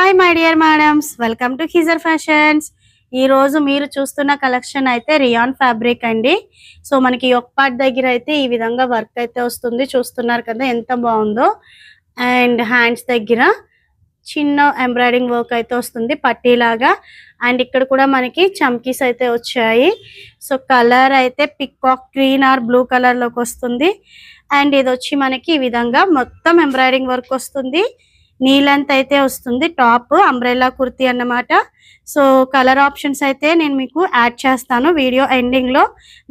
Hi my dear madams, welcome to హిజర్ fashions. ఈ రోజు మీరు చూస్తున్న కలెక్షన్ అయితే రియాన్ ఫ్యాబ్రిక్ అండి. సో మనకి ఒక పార్ట్ దగ్గర అయితే ఈ విధంగా వర్క్ అయితే వస్తుంది. చూస్తున్నారు కదా ఎంత బాగుందో. అండ్ హ్యాండ్స్ దగ్గర చిన్న ఎంబ్రాయిడింగ్ వర్క్ అయితే వస్తుంది పట్టీలాగా. అండ్ ఇక్కడ కూడా మనకి చమ్కీస్ అయితే వచ్చాయి. సో కలర్ అయితే peacock green or blue colour లోకి వస్తుంది. అండ్ ఇది వచ్చి మనకి ఈ విధంగా మొత్తం ఎంబ్రాయిడింగ్ వర్క్ వస్తుంది. నీ లెంత్ అయితే వస్తుంది. టాప్ అంబ్రెల్లా కుర్తీ అన్నమాట. సో కలర్ ఆప్షన్స్ అయితే నేను మీకు యాడ్ చేస్తాను వీడియో ఎండింగ్ లో.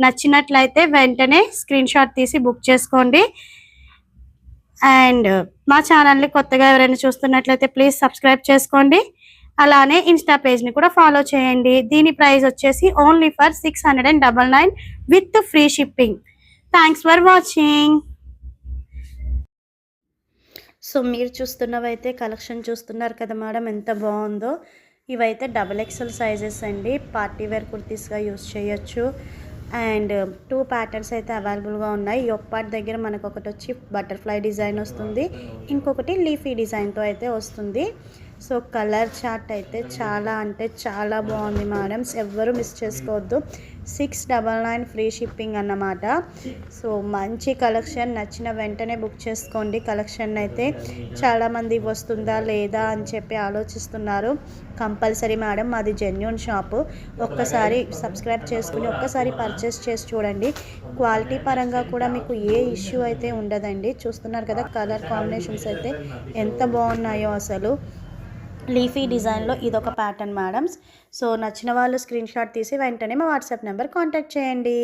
నచ్చినట్లయితే వెంటనే స్క్రీన్ షాట్ తీసి బుక్ చేసుకోండి. అండ్ మా ఛానల్ని కొత్తగా ఎవరైనా చూస్తున్నట్లయితే ప్లీజ్ సబ్స్క్రైబ్ చేసుకోండి. అలానే ఇన్స్టా పేజ్ని కూడా ఫాలో చేయండి. దీని ప్రైస్ వచ్చేసి only for 699 with free shipping. Thanks for watching. So మీరు చూస్తున్నవైతే కలెక్షన్ చూస్తున్నారు కదా మేడం, ఎంత బాగుందో. ఇవైతే XXL సైజెస్ అండి. పార్టీ వేర్ కుర్తీస్గా యూస్ చేయొచ్చు. అండ్ 2 ప్యాటర్న్స్ అయితే అవైలబుల్గా ఉన్నాయి. ఈ ఒక్క పార్ట్ దగ్గర మనకు ఒకటి వచ్చి బటర్ఫ్లై డిజైన్ వస్తుంది, ఇంకొకటి లీఫీ డిజైన్తో అయితే వస్తుంది. సో కలర్ చార్ట్ అయితే చాలా అంటే చాలా బాగుంది మేడమ్స్, ఎవ్వరూ మిస్ చేసుకోవద్దు. 699 ఫ్రీ షిప్పింగ్ అన్నమాట. సో మంచి కలెక్షన్, నచ్చిన వెంటనే బుక్ చేసుకోండి. కలెక్షన్ అయితే చాలామంది వస్తుందా లేదా అని చెప్పి ఆలోచిస్తున్నారు. కంపల్సరీ మేడం, మాది జెన్యూన్ షాపు. ఒక్కసారి సబ్స్క్రైబ్ చేసుకుని ఒక్కసారి పర్చేస్ చేసి చూడండి. క్వాలిటీ పరంగా కూడా మీకు ఏ ఇష్యూ అయితే ఉండదండి. చూస్తున్నారు కదా కలర్ కాంబినేషన్స్ అయితే ఎంత బాగున్నాయో అసలు. లీఫీ డిజైన్లో ఇదొక ప్యాటర్న్ మేడమ్స్. సో నచ్చిన వాళ్ళు స్క్రీన్ షాట్ తీసి వెంటనే మా వాట్సాప్ నెంబర్ కాంటాక్ట్ చేయండి.